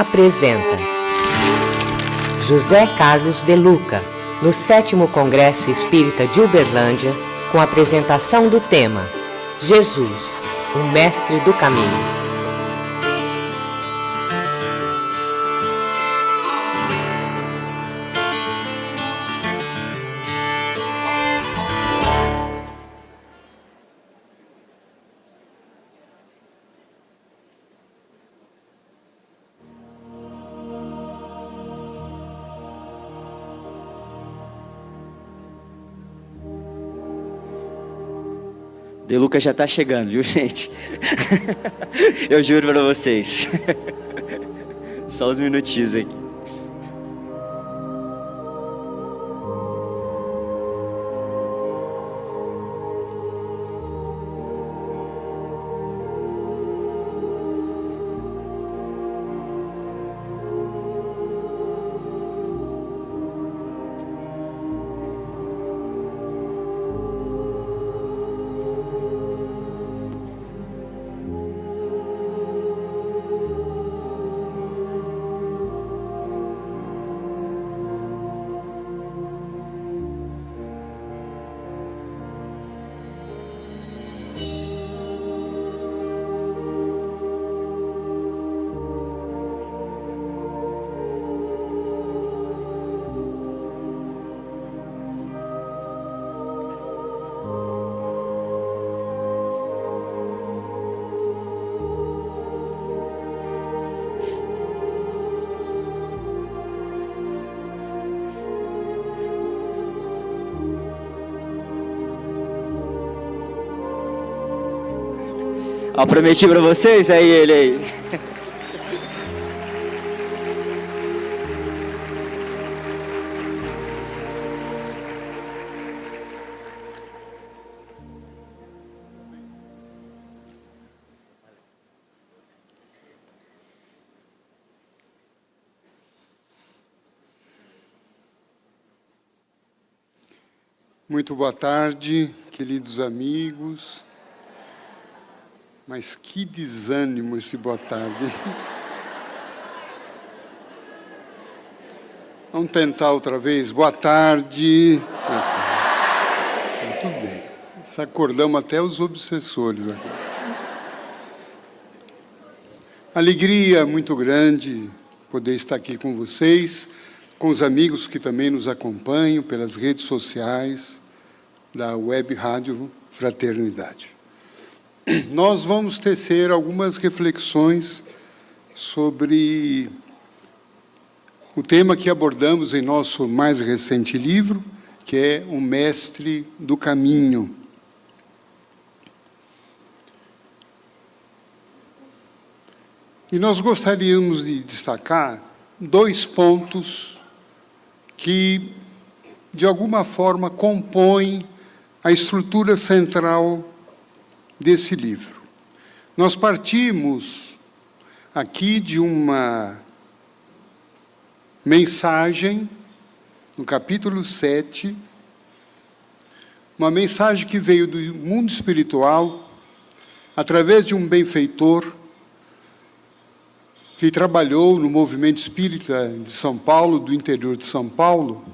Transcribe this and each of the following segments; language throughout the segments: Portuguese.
apresenta José Carlos de Luca, no 7º Congresso Espírita de Uberlândia, com a apresentação do tema Jesus, o Mestre do Caminho. De Luca já está chegando, viu, gente? Eu juro para vocês. Só uns minutinhos aqui. Eu prometi para vocês, aí ele aí. Muito boa tarde, queridos amigos. Mas que desânimo esse boa tarde. Vamos tentar outra vez. Boa tarde. Boa tarde. Muito bem. Acordamos até os obsessores agora. Alegria muito grande poder estar aqui com vocês, com os amigos que também nos acompanham pelas redes sociais da Web Rádio Fraternidade. Nós vamos tecer algumas reflexões sobre o tema que abordamos em nosso mais recente livro, que é o Mestre do Caminho. E nós gostaríamos de destacar 2 pontos que, de alguma forma, compõem a estrutura central desse livro. Nós partimos aqui de uma mensagem, no capítulo 7, uma mensagem que veio do mundo espiritual, através de um benfeitor que trabalhou no movimento espírita de São Paulo, do interior de São Paulo,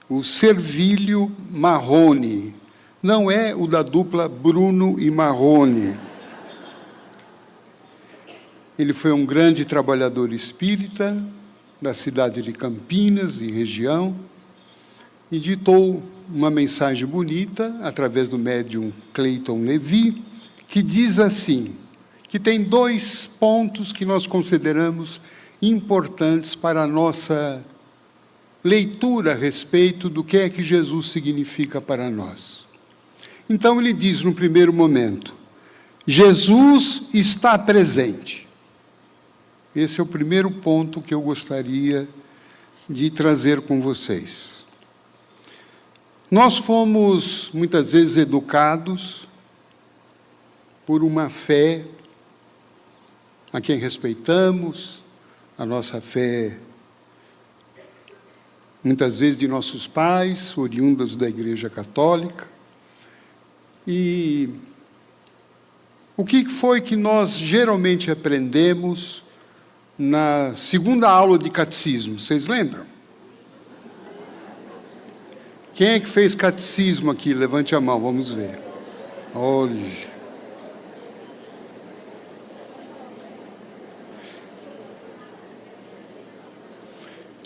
o Servilho Marrone. Não é o da dupla Bruno e Marrone. Ele foi um grande trabalhador espírita da cidade de Campinas e região, e ditou uma mensagem bonita, através do médium Cleiton Levi, que diz assim, que tem 2 pontos que nós consideramos importantes para a nossa leitura a respeito do que é que Jesus significa para nós. Então, ele diz, no primeiro momento, Jesus está presente. Esse é o primeiro ponto que eu gostaria de trazer com vocês. Nós fomos, muitas vezes, educados por uma fé a quem respeitamos, a nossa fé, muitas vezes, de nossos pais, oriundos da Igreja Católica. E o que foi que nós geralmente aprendemos na segunda aula de catecismo, vocês lembram? Quem é que fez catecismo aqui? Levante a mão, vamos ver. Olha.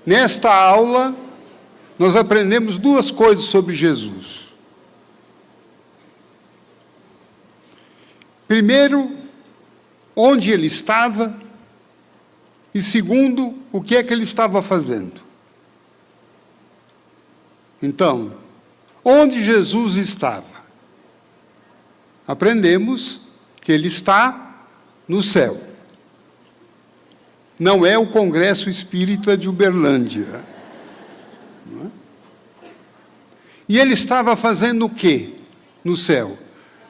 Nesta aula, nós aprendemos duas coisas sobre Jesus. Primeiro, onde ele estava, e segundo, o que é que ele estava fazendo. Então, onde Jesus estava? Aprendemos que ele está no céu. Não é o Congresso Espírita de Uberlândia. Não é? E ele estava fazendo o quê no céu?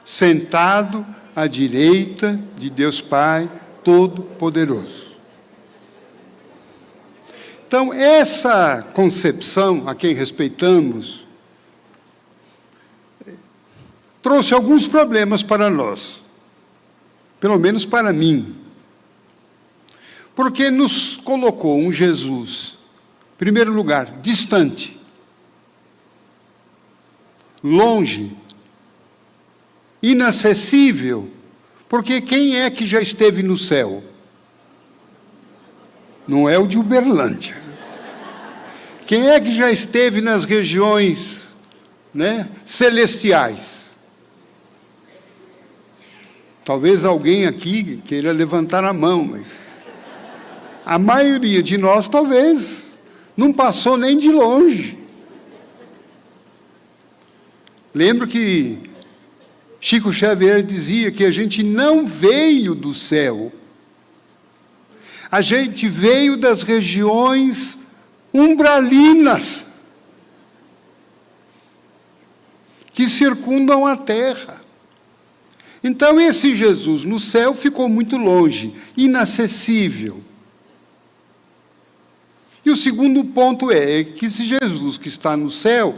Sentado à direita de Deus Pai Todo-Poderoso. Então, essa concepção, a quem respeitamos, trouxe alguns problemas para nós, pelo menos para mim, porque nos colocou um Jesus, em primeiro lugar, distante, longe, inacessível, porque quem é que já esteve no céu? Não é o de Uberlândia. Quem é que já esteve nas regiões, né, celestiais? Talvez alguém aqui queira levantar a mão, mas a maioria de nós talvez não passou nem de longe. Lembro que Chico Xavier dizia que a gente não veio do céu. A gente veio das regiões umbralinas que circundam a terra. Então, esse Jesus no céu ficou muito longe, inacessível. E o segundo ponto é que esse Jesus que está no céu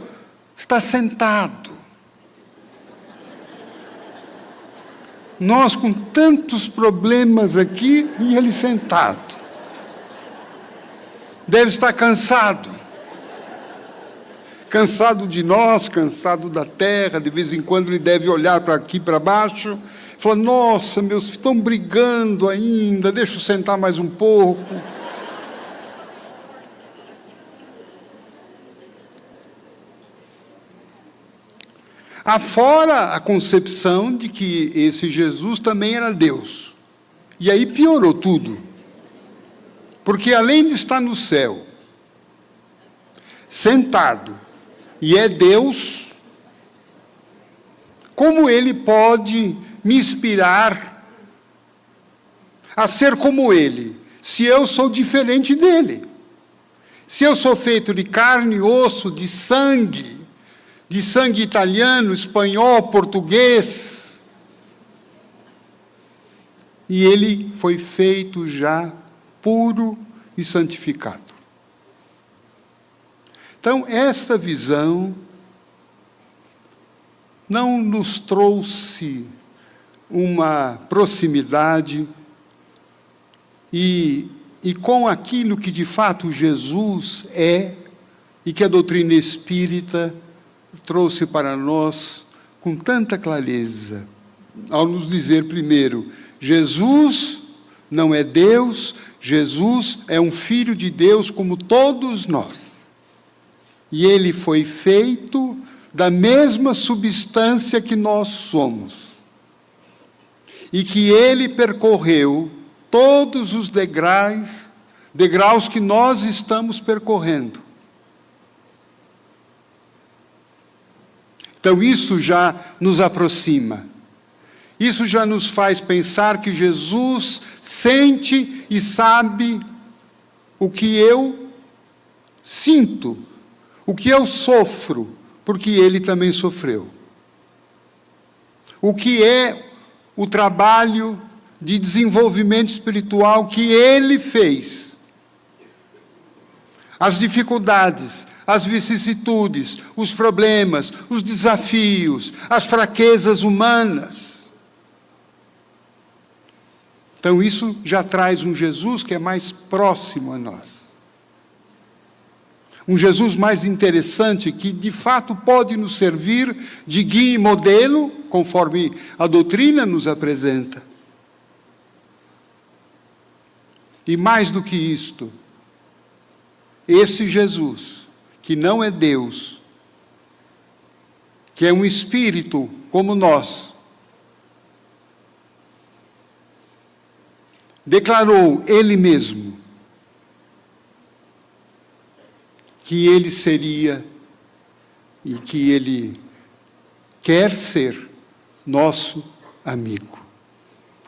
está sentado. Nós com tantos problemas aqui e ele sentado. Deve estar cansado. Cansado de nós, cansado da terra, de vez em quando ele deve olhar para aqui, para baixo, e falar, nossa, meus filhos estão brigando ainda, deixa eu sentar mais um pouco. Afora a concepção de que esse Jesus também era Deus. E aí piorou tudo. Porque além de estar no céu, sentado, e é Deus, como ele pode me inspirar a ser como ele, se eu sou diferente dele? Se eu sou feito de carne e osso, de sangue italiano, espanhol, português. E ele foi feito já puro e santificado. Então, esta visão não nos trouxe uma proximidade e com aquilo que de fato Jesus é e que a doutrina espírita trouxe para nós com tanta clareza, ao nos dizer primeiro, Jesus não é Deus, Jesus é um filho de Deus como todos nós. E ele foi feito da mesma substância que nós somos. E que ele percorreu todos os degraus que nós estamos percorrendo. Então, isso já nos aproxima. Isso já nos faz pensar que Jesus sente e sabe o que eu sinto, o que eu sofro, porque ele também sofreu. O que é o trabalho de desenvolvimento espiritual que ele fez. As dificuldades, as vicissitudes, os problemas, os desafios, as fraquezas humanas. Então isso já traz um Jesus que é mais próximo a nós. Um Jesus mais interessante, que de fato pode nos servir de guia e modelo, conforme a doutrina nos apresenta. E mais do que isto, esse Jesus, que não é Deus, que é um espírito como nós, declarou Ele mesmo que Ele seria e que Ele quer ser nosso amigo,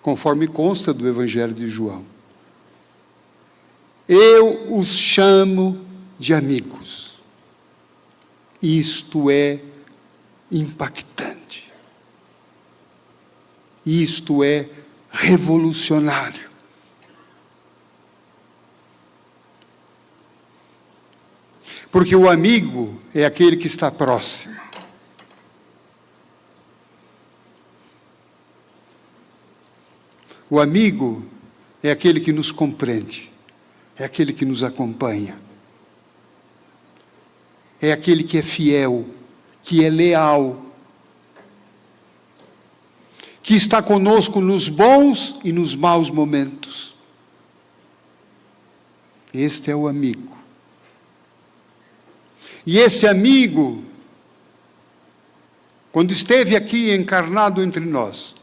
conforme consta do Evangelho de João. Eu os chamo de amigos. Isto é impactante. Isto é revolucionário. Porque o amigo é aquele que está próximo. O amigo é aquele que nos compreende. É aquele que nos acompanha. É aquele que é fiel, que é leal, que está conosco nos bons e nos maus momentos. Este é o amigo. E esse amigo, quando esteve aqui encarnado entre nós,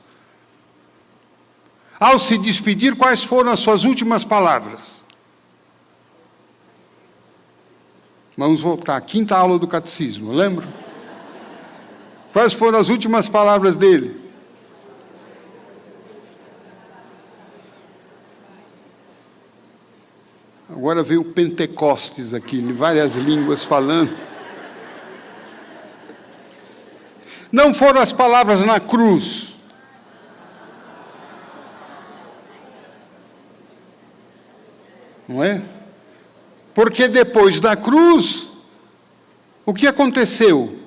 ao se despedir, quais foram as suas últimas palavras? Vamos voltar, quinta aula do catecismo, lembra? Quais foram as últimas palavras dele? Agora veio o Pentecostes aqui, em várias línguas falando. Não foram as palavras na cruz. Não é? Porque depois da cruz, o que aconteceu?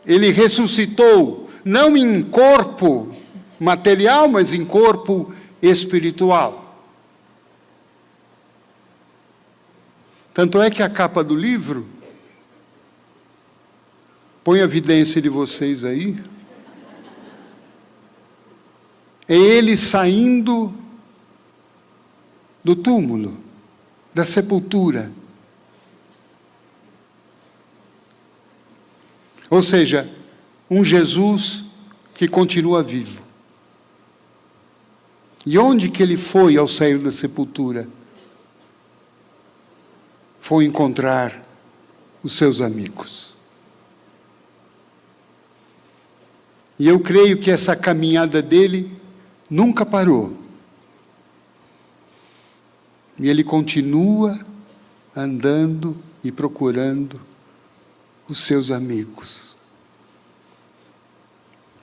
Ele ressuscitou, não em corpo material, mas em corpo espiritual. Tanto é que a capa do livro, põe a evidência de vocês aí, é ele saindo do túmulo, da sepultura. Ou seja, um Jesus que continua vivo. E onde que ele foi ao sair da sepultura? Foi encontrar os seus amigos. E eu creio que essa caminhada dele nunca parou. E ele continua andando e procurando os seus amigos.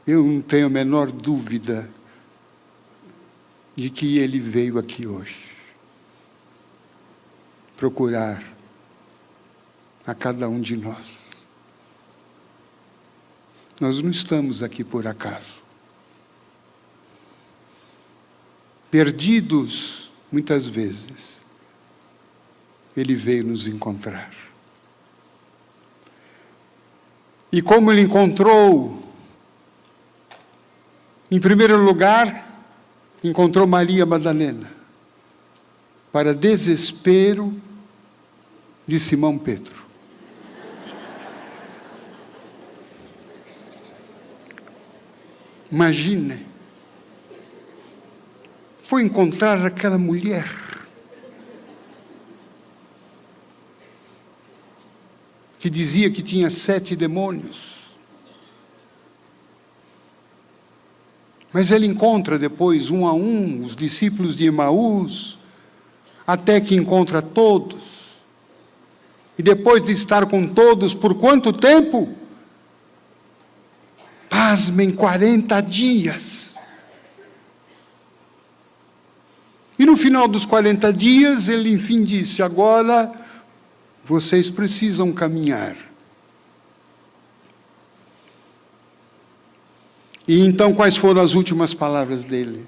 Eu não tenho a menor dúvida de que ele veio aqui hoje procurar a cada um de nós. Nós não estamos aqui por acaso. Perdidos, muitas vezes, ele veio nos encontrar. E como ele encontrou, em primeiro lugar, encontrou Maria Madalena, para desespero de Simão Pedro. Imagine, foi encontrar aquela mulher que dizia que tinha 7 demônios. Mas ele encontra depois, um a um, os discípulos de Emaús, até que encontra todos. E depois de estar com todos, por quanto tempo? Pasmem, 40 dias. E no final dos 40 dias, ele enfim disse, agora vocês precisam caminhar. E então, quais foram as últimas palavras dele?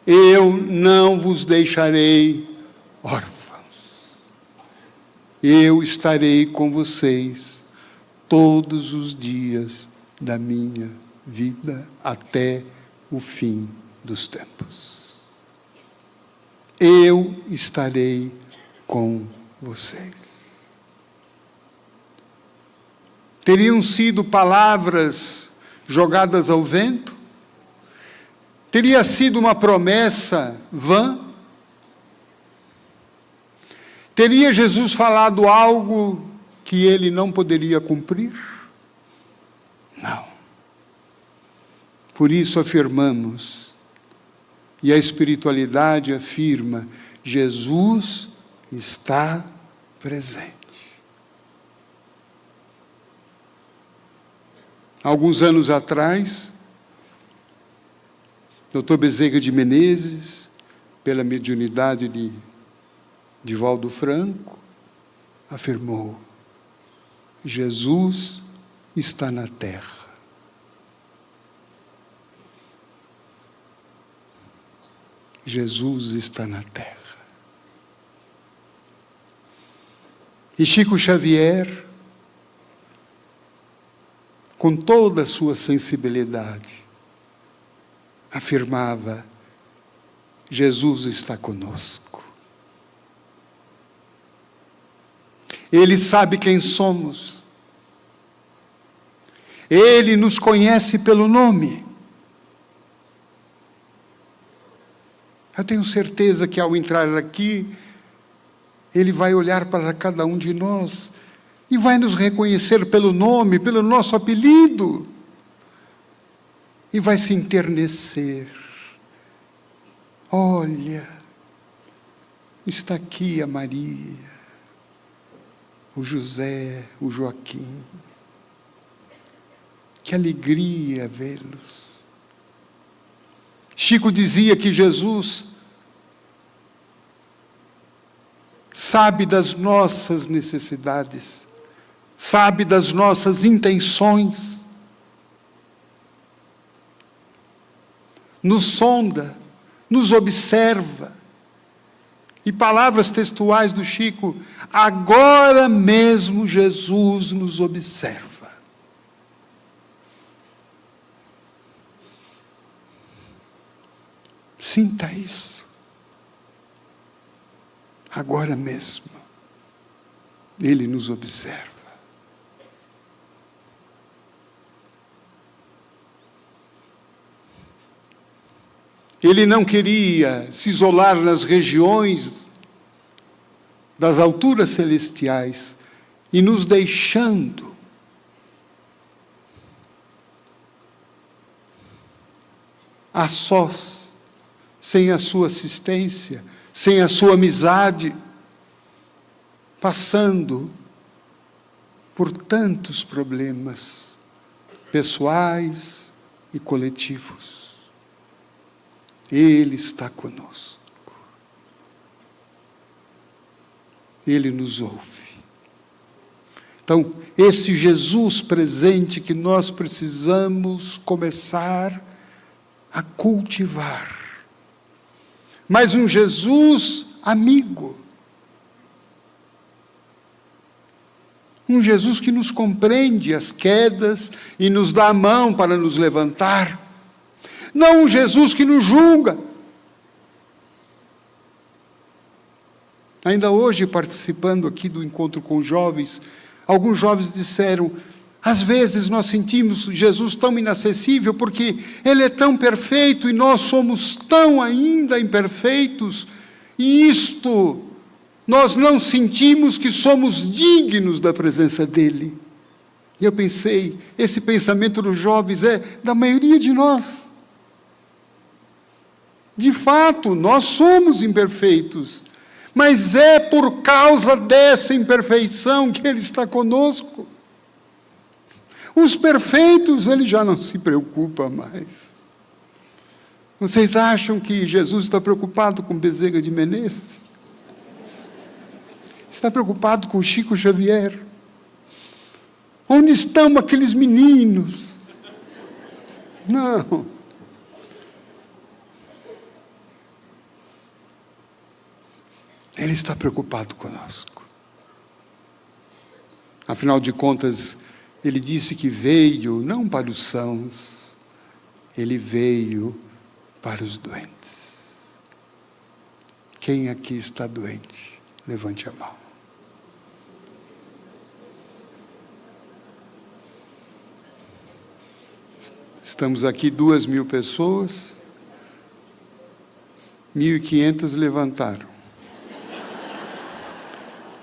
Eu não vos deixarei órfãos. Eu estarei com vocês todos os dias da minha vida até o fim dos tempos. Eu estarei com vocês. Teriam sido palavras jogadas ao vento? Teria sido uma promessa vã? Teria Jesus falado algo que ele não poderia cumprir? Não. Por isso afirmamos, e a espiritualidade afirma, Jesus está presente. Alguns anos atrás, Dr. Bezerra de Menezes, pela mediunidade de Divaldo Franco, afirmou: Jesus está na terra. Jesus está na terra. E Chico Xavier, com toda a sua sensibilidade, afirmava: Jesus está conosco. Ele sabe quem somos. Ele nos conhece pelo nome. Eu tenho certeza que ao entrar aqui, Ele vai olhar para cada um de nós e vai nos reconhecer pelo nome, pelo nosso apelido. E vai se enternecer. Olha, está aqui a Maria, o José, o Joaquim. Que alegria vê-los. Chico dizia que Jesus sabe das nossas necessidades, sabe das nossas intenções, nos sonda, nos observa. E palavras textuais do Chico: agora mesmo Jesus nos observa. Sinta isso. Agora mesmo, Ele nos observa. Ele não queria se isolar nas regiões das alturas celestiais e nos deixando a sós, sem a sua assistência, sem a sua amizade, passando por tantos problemas pessoais e coletivos. Ele está conosco. Ele nos ouve. Então, esse Jesus presente que nós precisamos começar a cultivar. Mas um Jesus amigo. Um Jesus que nos compreende as quedas e nos dá a mão para nos levantar. Não um Jesus que nos julga. Ainda hoje, participando aqui do encontro com jovens, alguns jovens disseram: às vezes nós sentimos Jesus tão inacessível porque Ele é tão perfeito e nós somos tão ainda imperfeitos, e isto nós não sentimos que somos dignos da presença dEle. E eu pensei, esse pensamento dos jovens é da maioria de nós. De fato, nós somos imperfeitos, mas é por causa dessa imperfeição que Ele está conosco. Os perfeitos, Ele já não se preocupa mais. Vocês acham que Jesus está preocupado com Bezerra de Menezes? Está preocupado com Chico Xavier? Onde estão aqueles meninos? Não. Ele está preocupado conosco. Afinal de contas, ele disse que veio não para os sãos, ele veio para os doentes. Quem aqui está doente? Levante a mão. Estamos aqui 2.000 pessoas, 1.500 levantaram.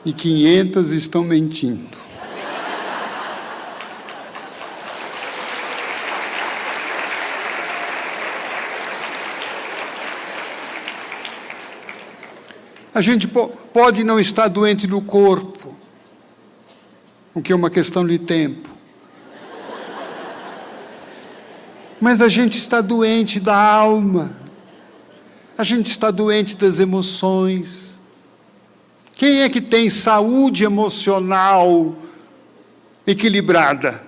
E 500 estão mentindo. A gente pode não estar doente do corpo, o que é uma questão de tempo. Mas a gente está doente da alma, a gente está doente das emoções. Quem é que tem saúde emocional equilibrada?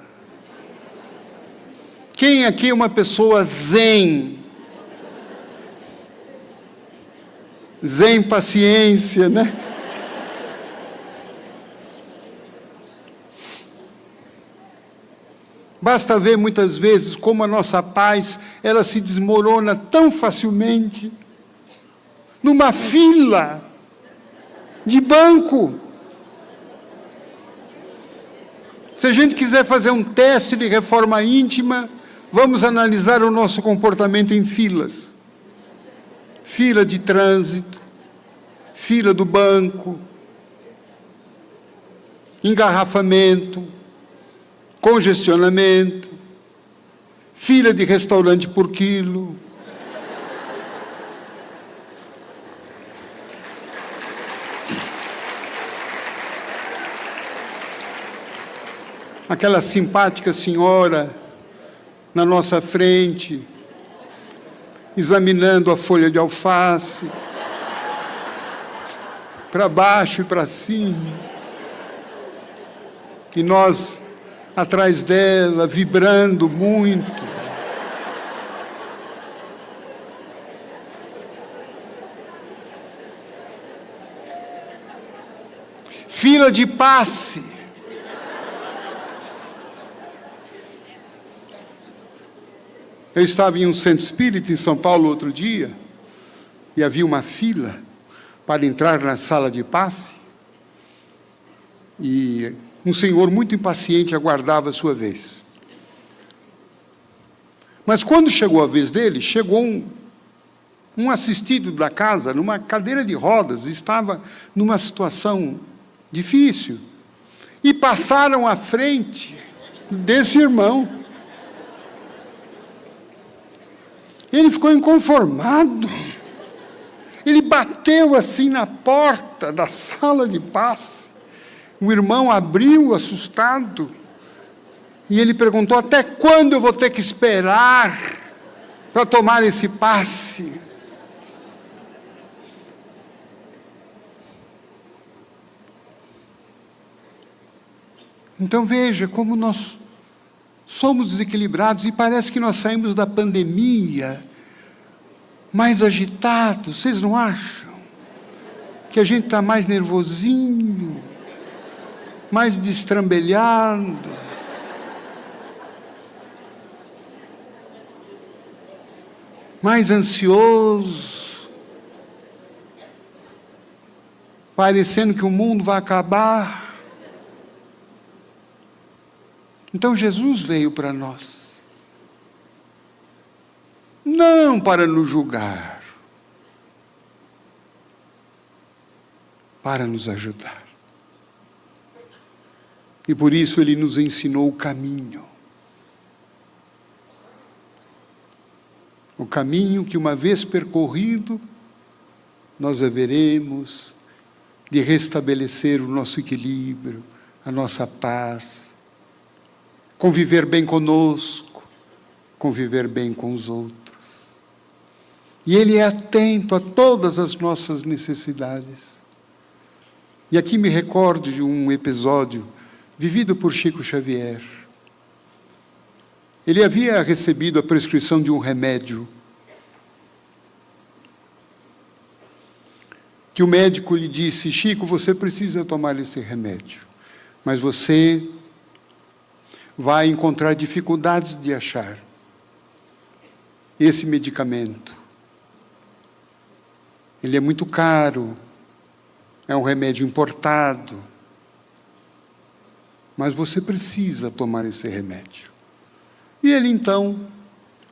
Quem aqui é uma pessoa zen? Zen paciência, né? Basta ver muitas vezes como a nossa paz, ela se desmorona tão facilmente numa fila de banco. Se a gente quiser fazer um teste de reforma íntima, vamos analisar o nosso comportamento em filas. Fila de trânsito, fila do banco, engarrafamento, congestionamento, fila de restaurante por quilo. Aquela simpática senhora na nossa frente, examinando a folha de alface, para baixo e para cima, e nós atrás dela, vibrando muito. Fila de passe. Eu estava em um centro espírita em São Paulo outro dia, e havia uma fila para entrar na sala de passe, e um senhor muito impaciente aguardava a sua vez. Mas quando chegou a vez dele, chegou um assistido da casa, numa cadeira de rodas, estava numa situação difícil, e passaram à frente desse irmão. Ele ficou inconformado. Ele bateu assim na porta da sala de passe. O irmão abriu, assustado, e ele perguntou: até quando eu vou ter que esperar para tomar esse passe? Então veja como nós somos desequilibrados, e parece que nós saímos da pandemia mais agitados. Vocês não acham? Que a gente está mais nervosinho, mais destrambelhado. Mais ansioso. Parecendo que o mundo vai acabar. Então Jesus veio para nós. Não para nos julgar, para nos ajudar. E por isso Ele nos ensinou o caminho. O caminho que, uma vez percorrido, nós haveremos de restabelecer o nosso equilíbrio, a nossa paz, conviver bem conosco, conviver bem com os outros. E Ele é atento a todas as nossas necessidades. E aqui me recordo de um episódio vivido por Chico Xavier. Ele havia recebido a prescrição de um remédio que o médico lhe disse: Chico, você precisa tomar esse remédio, mas você vai encontrar dificuldades de achar esse medicamento. Ele é muito caro, é um remédio importado, mas você precisa tomar esse remédio. E ele, então,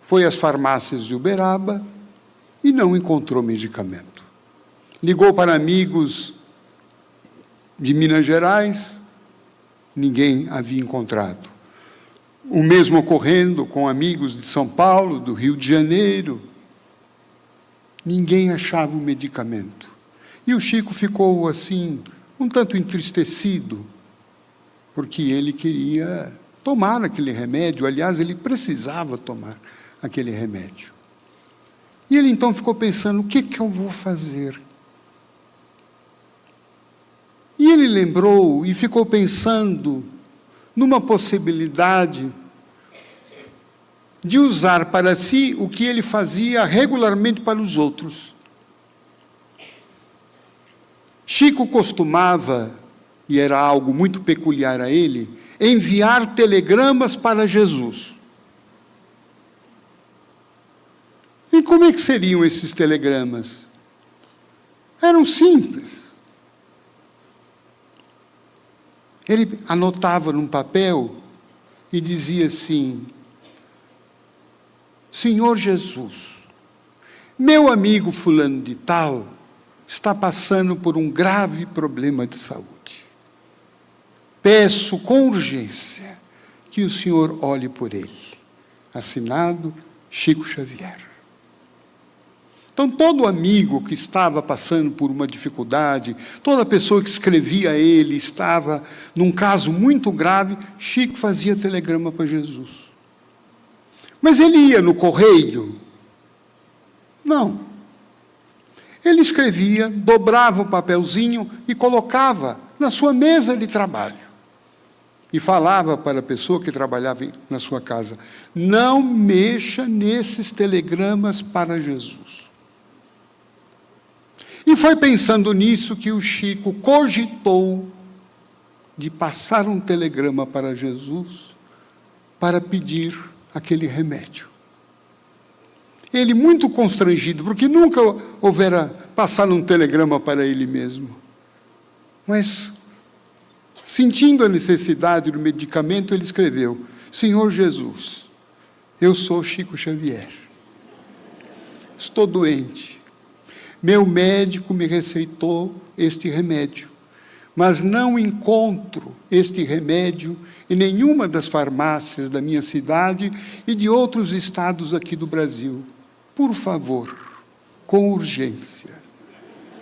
foi às farmácias de Uberaba e não encontrou medicamento. Ligou para amigos de Minas Gerais, ninguém havia encontrado. O mesmo ocorrendo com amigos de São Paulo, do Rio de Janeiro. Ninguém achava o medicamento. E o Chico ficou assim, um tanto entristecido, porque ele queria tomar aquele remédio. Aliás, ele precisava tomar aquele remédio. E ele então ficou pensando: o que eu vou fazer? E ele lembrou e ficou pensando numa possibilidade de usar para si o que ele fazia regularmente para os outros. Chico costumava, e era algo muito peculiar a ele, enviar telegramas para Jesus. E como é que seriam esses telegramas? Eram simples. Ele anotava num papel e dizia assim: Senhor Jesus, meu amigo fulano de tal está passando por um grave problema de saúde. Peço com urgência que o senhor olhe por ele. Assinado Chico Xavier. Então, todo amigo que estava passando por uma dificuldade, toda pessoa que escrevia a ele estava num caso muito grave, Chico fazia telegrama para Jesus. Mas ele ia no correio? Não. Ele escrevia, dobrava o papelzinho e colocava na sua mesa de trabalho. E falava para a pessoa que trabalhava na sua casa: não mexa nesses telegramas para Jesus. E foi pensando nisso que o Chico cogitou de passar um telegrama para Jesus para pedir aquele remédio. Ele muito constrangido, porque nunca houvera passar um telegrama para ele mesmo. Mas, sentindo a necessidade do medicamento, ele escreveu: Senhor Jesus, eu sou Chico Xavier. Estou doente. Meu médico me receitou este remédio, mas não encontro este remédio em nenhuma das farmácias da minha cidade e de outros estados aqui do Brasil. Por favor, com urgência,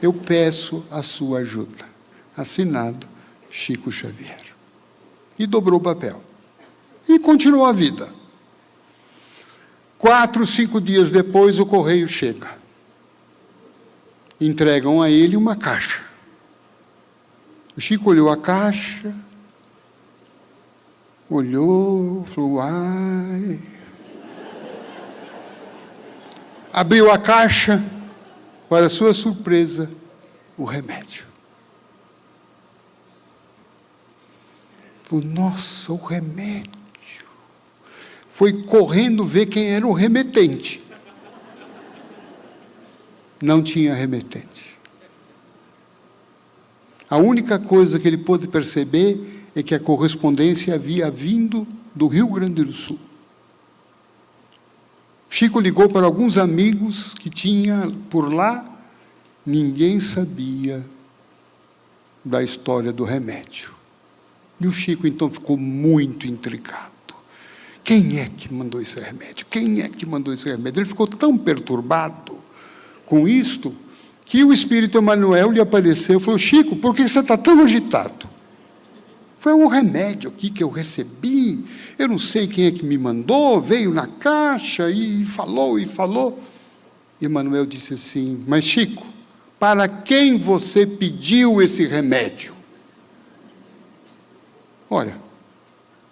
eu peço a sua ajuda. Assinado Chico Xavier. E dobrou o papel. E continuou a vida. 4, 5 dias depois, o correio chega. Entregam a ele uma caixa. O Chico olhou a caixa, olhou, falou: ai. Abriu a caixa, para sua surpresa, o remédio. Falou: nossa, o remédio. Foi correndo ver quem era o remetente. Não tinha remetente. A única coisa que ele pôde perceber é que a correspondência havia vindo do Rio Grande do Sul. Chico ligou para alguns amigos que tinha por lá, ninguém sabia da história do remédio. E o Chico, então, ficou muito intrigado. Quem é que mandou esse remédio? Quem é que mandou esse remédio? Ele ficou tão perturbado com isto, que o Espírito Emmanuel lhe apareceu e falou: Chico, por que você está tão agitado? Foi um remédio aqui que eu recebi, eu não sei quem é que me mandou, veio na caixa e falou. Emmanuel disse assim: mas Chico, para quem você pediu esse remédio? Olha,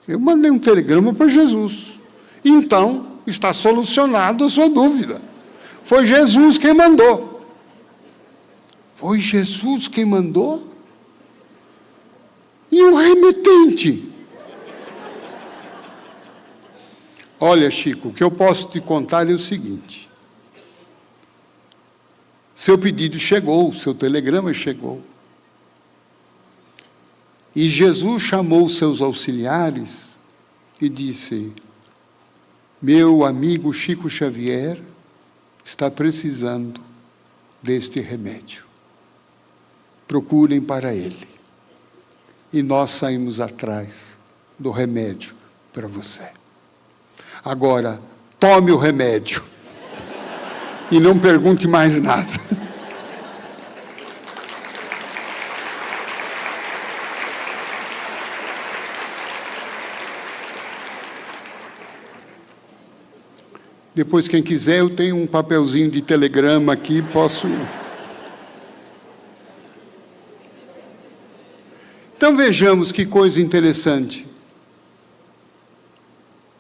eu mandei um telegrama para Jesus. Então, está solucionada a sua dúvida. Foi Jesus quem mandou. Foi Jesus quem mandou? E o remetente? Olha, Chico, o que eu posso te contar é o seguinte. Seu pedido chegou, seu telegrama chegou. E Jesus chamou seus auxiliares e disse: meu amigo Chico Xavier está precisando deste remédio. Procurem para ele. E nós saímos atrás do remédio para você. Agora, tome o remédio. E não pergunte mais nada. Depois, quem quiser, eu tenho um papelzinho de telegrama aqui, posso... Então, vejamos que coisa interessante.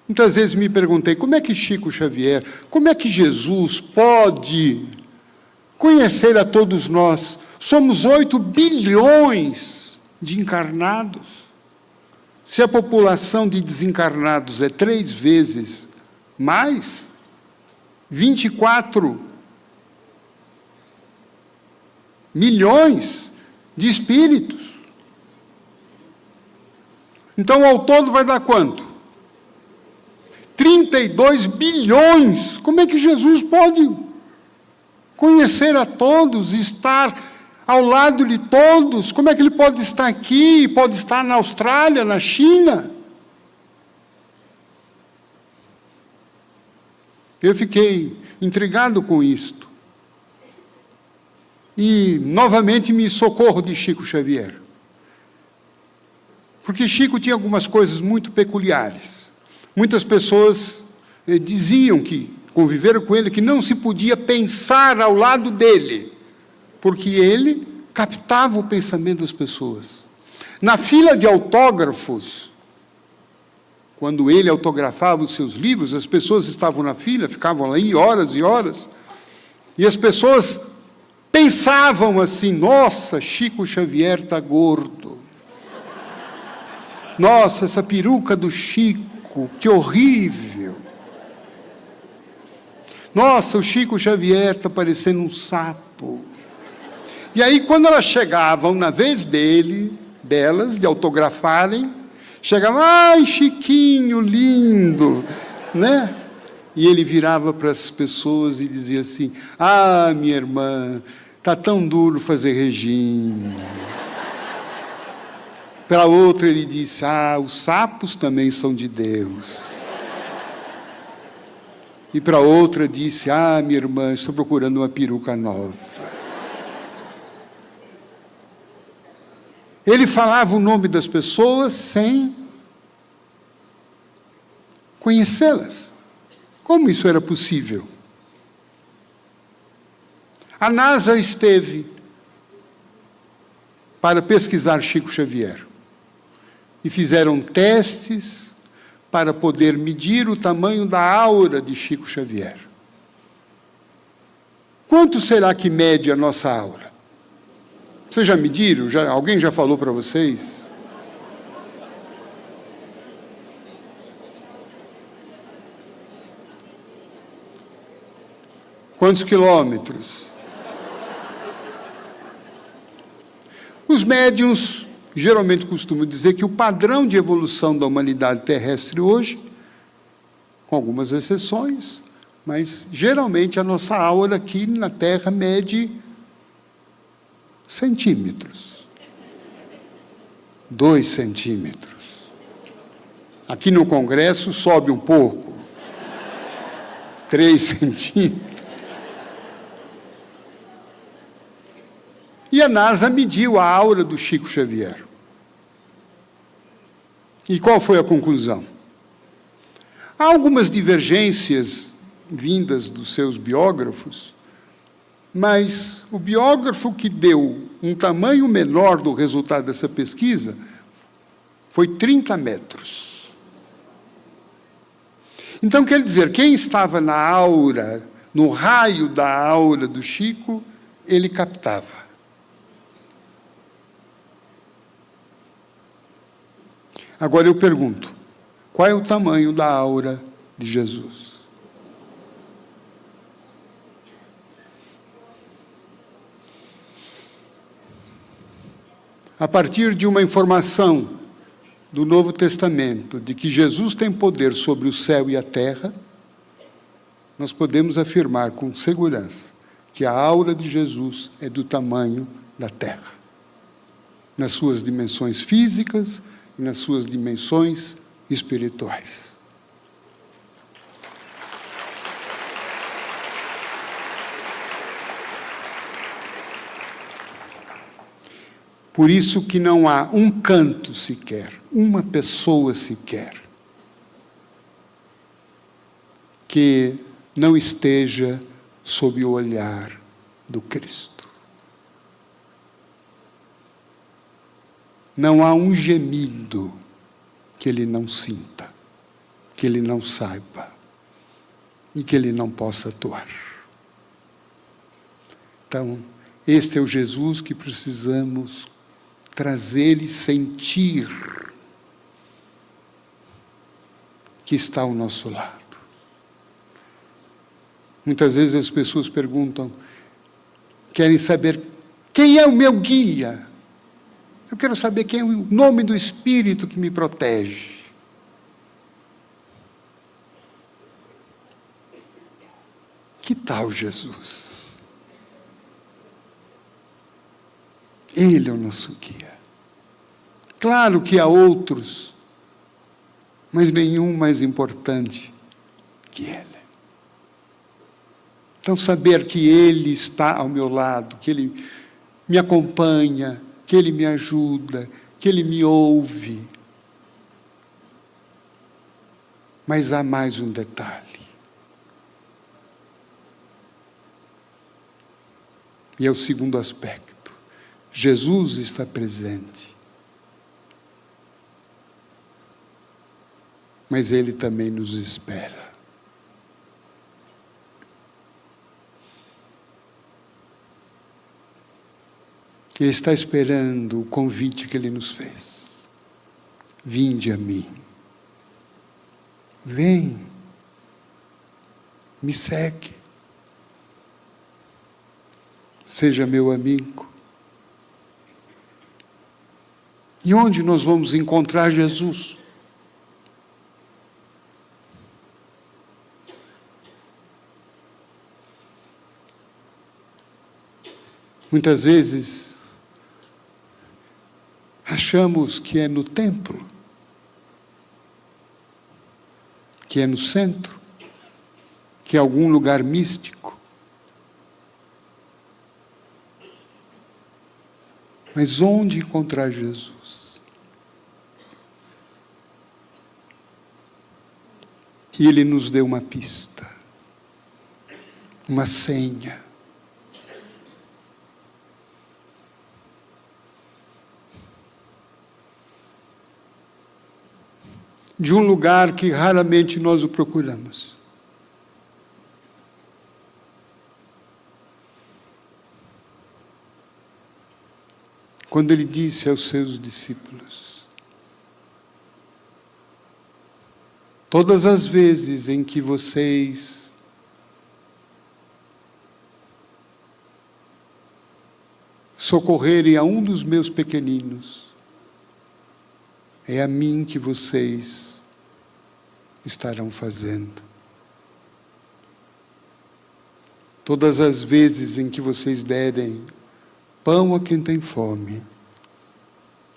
Muitas vezes me perguntei, como é que Chico Xavier, como é que Jesus pode conhecer a todos nós? Somos 8 bilhões de encarnados. Se a população de desencarnados é 3 vezes mais, 24 milhões de espíritos. Então, ao todo vai dar quanto? 32 bilhões. Como é que Jesus pode conhecer a todos, estar ao lado de todos? Como é que ele pode estar aqui, pode estar na Austrália, na China? Eu fiquei intrigado com isto. E, novamente, me socorro de Chico Xavier. Porque Chico tinha algumas coisas muito peculiares. Muitas pessoas diziam que conviveram com ele, que não se podia pensar ao lado dele, porque ele captava o pensamento das pessoas. Na fila de autógrafos, quando ele autografava os seus livros, as pessoas estavam na fila, ficavam ali horas e horas, e as pessoas pensavam assim: nossa, Chico Xavier está gordo. Nossa, essa peruca do Chico, que horrível. Nossa, o Chico Xavier está parecendo um sapo. E aí, quando elas chegavam na vez delas, de autografarem, chegavam: ai, Chiquinho, lindo, né? E ele virava para as pessoas e dizia assim: ah, minha irmã, está tão duro fazer regime. Para outra ele disse: ah, os sapos também são de Deus. E para outra disse: ah, minha irmã, estou procurando uma peruca nova. Ele falava o nome das pessoas sem conhecê-las. Como isso era possível? A NASA esteve para pesquisar Chico Xavier. E fizeram testes para poder medir o tamanho da aura de Chico Xavier. Quanto será que mede a nossa aura? Vocês já mediram? Alguém já falou para vocês? Quantos quilômetros? Os médiuns geralmente costumam dizer que o padrão de evolução da humanidade terrestre hoje, com algumas exceções, mas geralmente a nossa aura aqui na Terra mede centímetros. 2 centímetros. Aqui no Congresso sobe um pouco. 3 centímetros. E a NASA mediu a aura do Chico Xavier. E qual foi a conclusão? Há algumas divergências vindas dos seus biógrafos, Mas o biógrafo que deu um tamanho menor do resultado dessa pesquisa foi 30 metros. Então, quer dizer, quem estava na aura, no raio da aura do Chico, ele captava. Agora eu pergunto, qual é o tamanho da aura de Jesus? A partir de uma informação do Novo Testamento, de que Jesus tem poder sobre o céu e a terra, nós podemos afirmar com segurança que a aura de Jesus é do tamanho da terra, nas suas dimensões físicas e nas suas dimensões espirituais. Por isso que não há um canto sequer, uma pessoa sequer, que não esteja sob o olhar do Cristo. Não há um gemido que ele não sinta, que ele não saiba e que ele não possa atuar. Então, este é o Jesus que precisamos trazer e sentir que está ao nosso lado. Muitas vezes as pessoas perguntam, querem saber quem é o meu guia. Eu quero saber quem é o nome do Espírito que me protege. Que tal Jesus? Ele é o nosso guia. Claro que há outros, mas nenhum mais importante que Ele. Então, saber que Ele está ao meu lado, que Ele me acompanha, que Ele me ajuda, que Ele me ouve. Mas há mais um detalhe. E é o segundo aspecto. Jesus está presente. Mas Ele também nos espera. Ele está esperando o convite que Ele nos fez. Vinde a mim. Vem. Me segue. Seja meu amigo. E onde nós vamos encontrar Jesus? Muitas vezes, achamos que é no templo, que é no centro, que é algum lugar místico. Mas onde encontrar Jesus? E Ele nos deu uma pista, uma senha. De um lugar que raramente nós o procuramos. Quando Ele disse aos seus discípulos, todas as vezes em que vocês socorrerem a um dos meus pequeninos, é a mim que vocês estarão fazendo. Todas as vezes em que vocês derem pão a quem tem fome,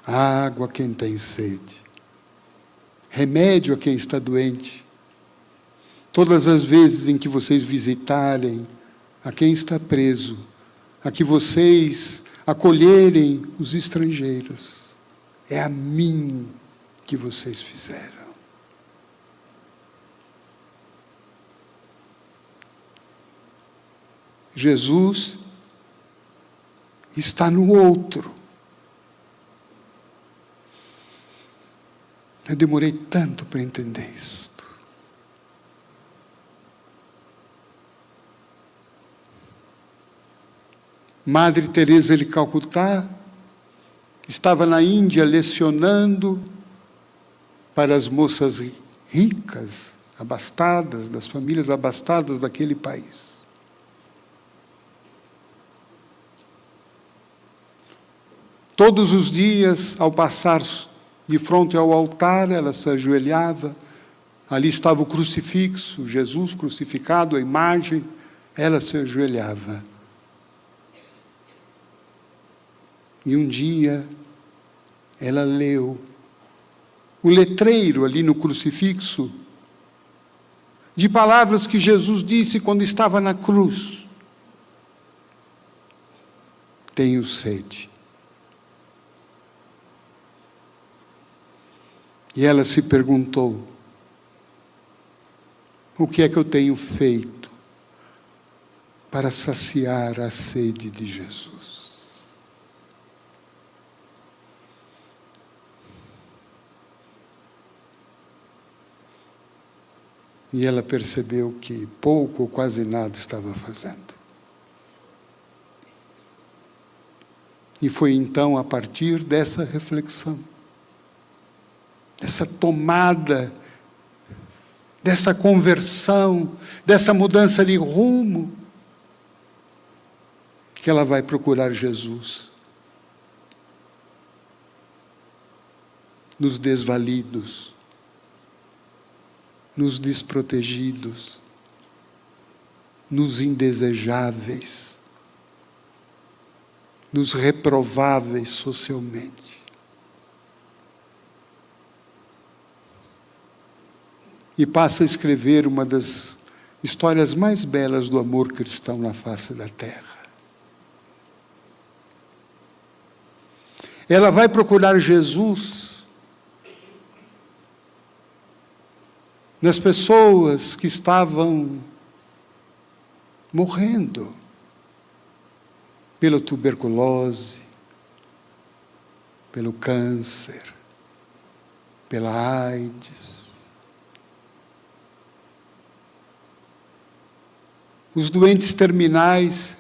água a quem tem sede, remédio a quem está doente, todas as vezes em que vocês visitarem a quem está preso, a que vocês acolherem os estrangeiros, é a mim que vocês fizeram. Jesus está no outro. Eu demorei tanto para entender isso. Madre Teresa de Calcutá estava na Índia lecionando para as moças ricas, abastadas, das famílias abastadas daquele país. Todos os dias, ao passar de frente ao altar, ela se ajoelhava. Ali estava o crucifixo, Jesus crucificado, a imagem. Ela se ajoelhava. E um dia, ela leu o letreiro ali no crucifixo, de palavras que Jesus disse quando estava na cruz: tenho sede. E ela se perguntou: o que é que eu tenho feito para saciar a sede de Jesus? E ela percebeu que pouco ou quase nada estava fazendo. E foi então, a partir dessa reflexão, dessa tomada, dessa conversão, dessa mudança de rumo, que ela vai procurar Jesus nos desvalidos, nos desprotegidos, nos indesejáveis, nos reprováveis socialmente. E passa a escrever uma das histórias mais belas do amor cristão na face da terra. Ela vai procurar Jesus nas pessoas que estavam morrendo pela tuberculose, pelo câncer, pela AIDS. Os doentes terminais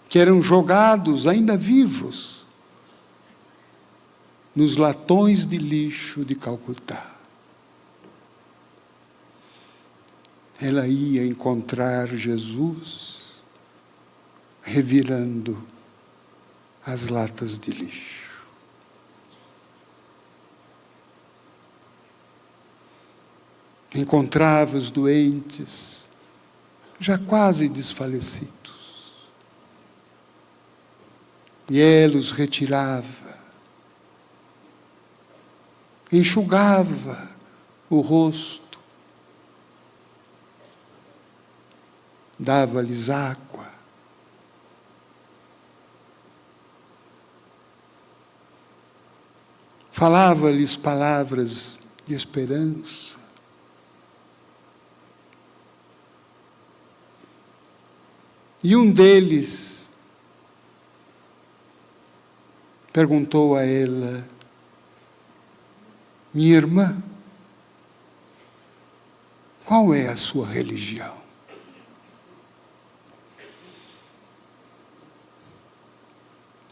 que eram jogados, ainda vivos, nos latões de lixo de Calcutá. Ela ia encontrar Jesus revirando as latas de lixo. Encontrava os doentes, já quase desfalecidos. E ela os retirava, enxugava o rosto, dava-lhes água. Falava-lhes palavras de esperança. E um deles perguntou a ela: minha irmã, qual é a sua religião?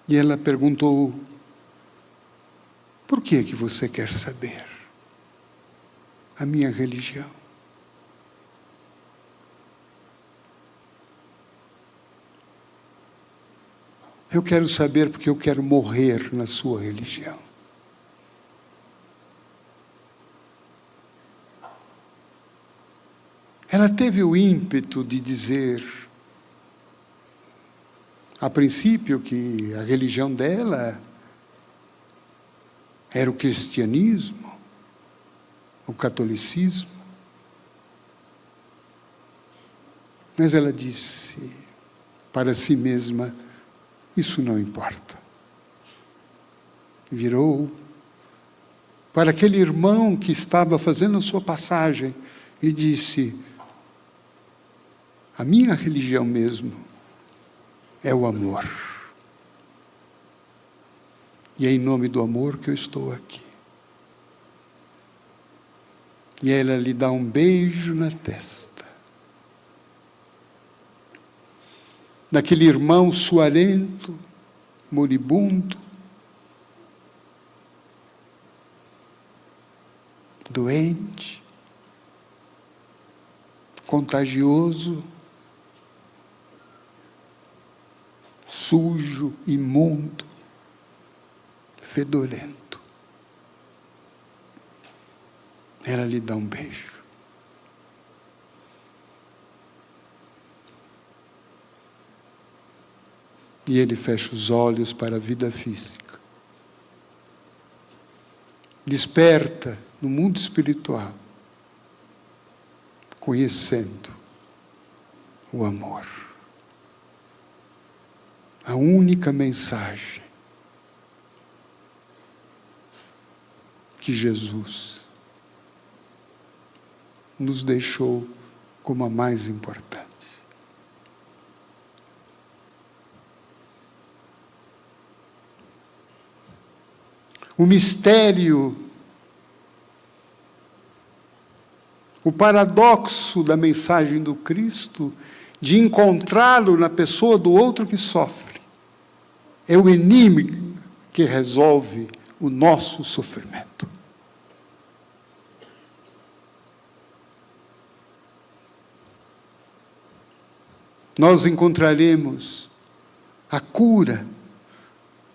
E ela perguntou: por que você quer saber? A minha religião. Eu quero saber porque eu quero morrer na sua religião. Ela teve o ímpeto de dizer, a princípio, que a religião dela era o cristianismo, o catolicismo. Mas ela disse para si mesma: isso não importa. Virou para aquele irmão que estava fazendo a sua passagem e disse: a minha religião mesmo é o amor. E é em nome do amor que eu estou aqui. E ela lhe dá um beijo na testa. Daquele irmão suarento, moribundo, doente, contagioso, sujo, imundo, fedorento. Ela lhe dá um beijo. E ele fecha os olhos para a vida física. Desperta no mundo espiritual, conhecendo o amor. A única mensagem que Jesus nos deixou como a mais importante. O mistério, o paradoxo da mensagem do Cristo, de encontrá-lo na pessoa do outro que sofre, é o enigma que resolve o nosso sofrimento. Nós encontraremos a cura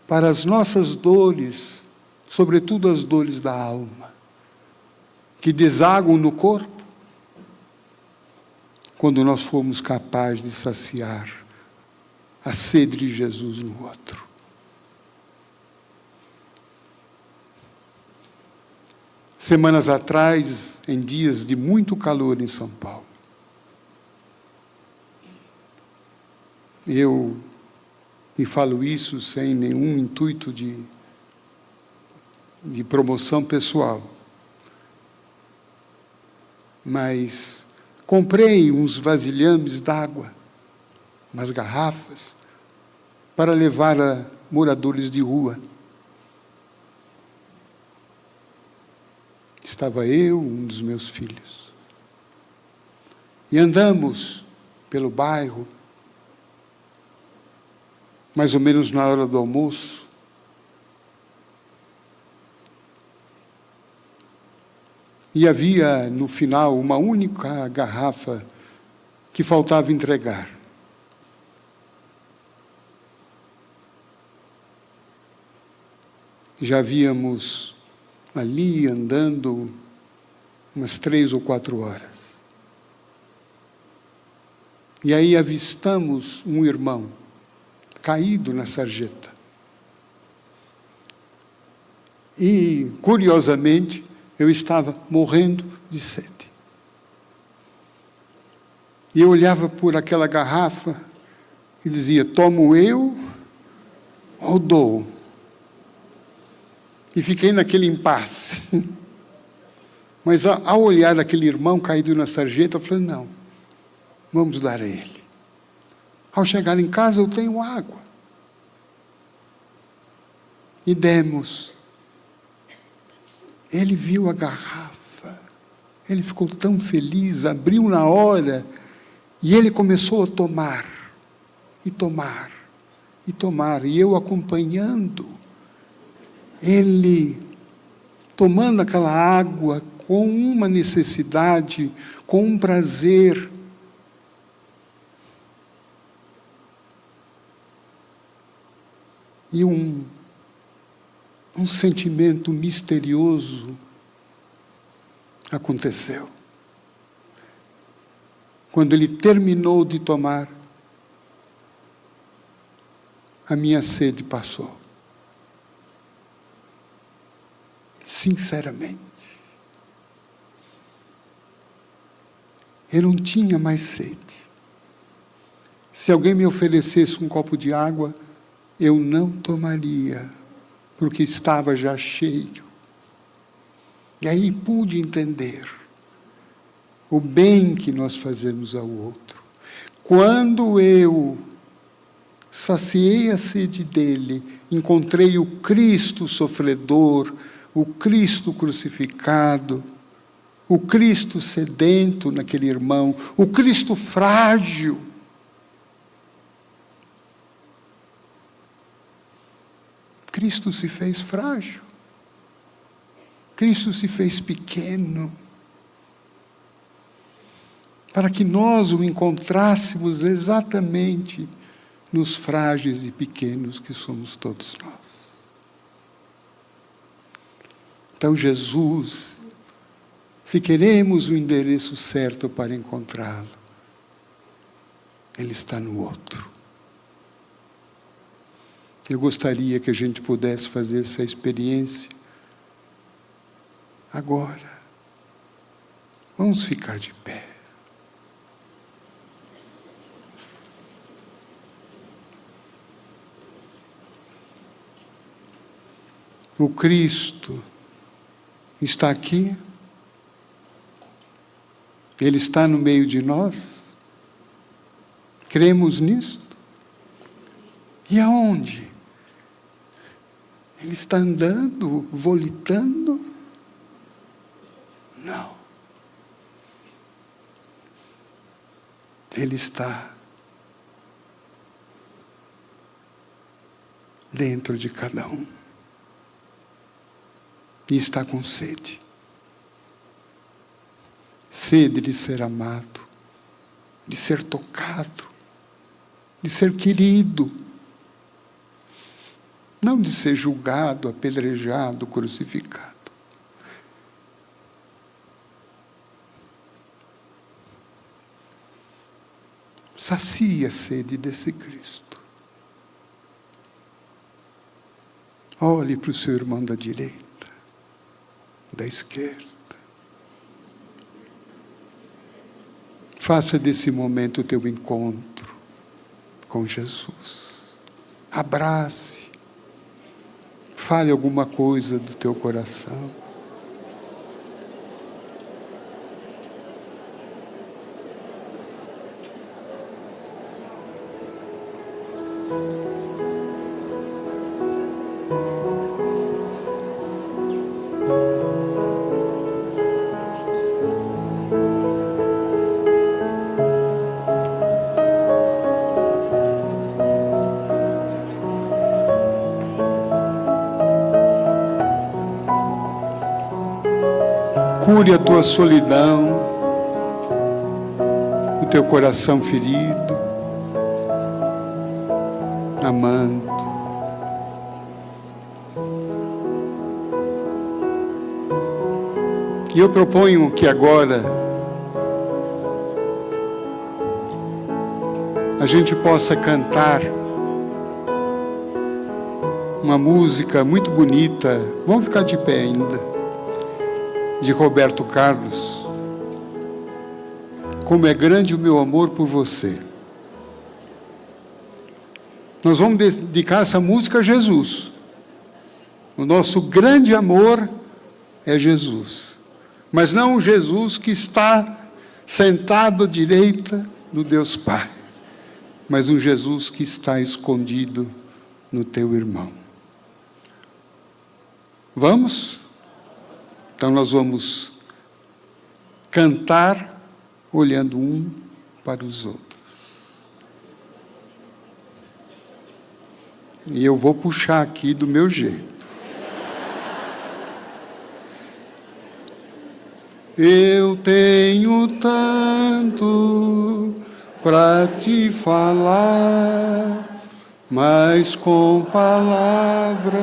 para as nossas dores, sobretudo as dores da alma, que desaguam no corpo, quando nós formos capazes de saciar a sede de Jesus no outro. Semanas atrás, em dias de muito calor em São Paulo, e falo isso sem nenhum intuito de promoção pessoal, mas comprei uns vasilhames d'água, umas garrafas, para levar a moradores de rua. Estava eu, um dos meus filhos. E andamos pelo bairro, mais ou menos na hora do almoço. E havia, no final, uma única garrafa que faltava entregar. Já havíamos ali andando umas 3 ou 4 horas. E aí avistamos um irmão caído na sarjeta. E, curiosamente, eu estava morrendo de sede. E eu olhava por aquela garrafa e dizia, tomo eu ou dou? E fiquei naquele impasse. Mas ao olhar aquele irmão caído na sarjeta, eu falei, não, vamos dar a ele. Ao chegar em casa, eu tenho água. E demos. Ele viu a garrafa, ele ficou tão feliz, abriu na hora, e ele começou a tomar, e tomar, e tomar, e eu acompanhando, ele tomando aquela água com uma necessidade, com um prazer. E um sentimento misterioso aconteceu. Quando ele terminou de tomar, a minha sede passou. Sinceramente. Eu não tinha mais sede. Se alguém me oferecesse um copo de água, eu não tomaria, porque estava já cheio. E aí pude entender o bem que nós fazemos ao outro. Quando eu saciei a sede dele, encontrei o Cristo sofredor, o Cristo crucificado, o Cristo sedento naquele irmão, o Cristo frágil. Cristo se fez frágil. Cristo se fez pequeno, para que nós o encontrássemos exatamente nos frágeis e pequenos que somos todos nós. Então, Jesus, se queremos o endereço certo para encontrá-lo, Ele está no outro. Eu gostaria que a gente pudesse fazer essa experiência agora. Vamos ficar de pé. O Cristo está aqui. Ele está no meio de nós. Cremos nisto? E aonde? Ele está andando, volitando? Não. Ele está dentro de cada um. E está com sede. Sede de ser amado, de ser tocado, de ser querido. Não de ser julgado, apedrejado, crucificado. Sacia a sede desse Cristo. Olhe para o seu irmão da direita, da esquerda. Faça desse momento o teu encontro com Jesus. Abrace. Fale alguma coisa do teu coração. Cure a tua solidão, o teu coração ferido, amando. E eu proponho que agora a gente possa cantar uma música muito bonita. Vamos ficar de pé ainda. De Roberto Carlos. Como é grande o meu amor por você. Nós vamos dedicar essa música a Jesus. O nosso grande amor é Jesus. Mas não o Jesus que está sentado à direita do Deus Pai, mas um Jesus que está escondido no teu irmão. Vamos? Então nós vamos cantar olhando um para os outros. E eu vou puxar aqui do meu jeito. Eu tenho tanto para te falar, mas com palavras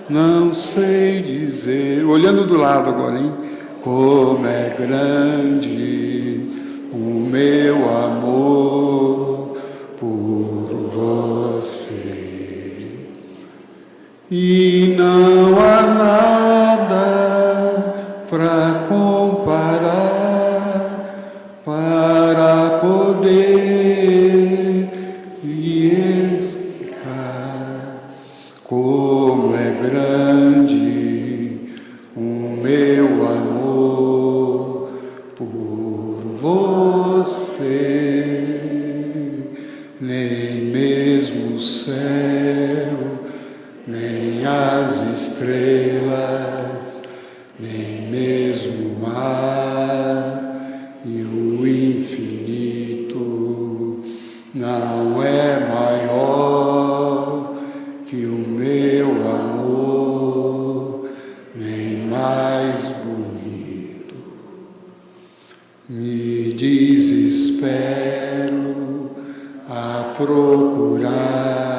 não sei dizer. Olhando do lado agora, hein? Como é grande o meu amor por você. E não há nada para comparar, para poder lhe explicar como é grande o meu amor por você. Nem o céu, nem as estrelas, nem mesmo o mar e o infinito não é maior que o meu amor, nem mais bonito. Me desespero a procurar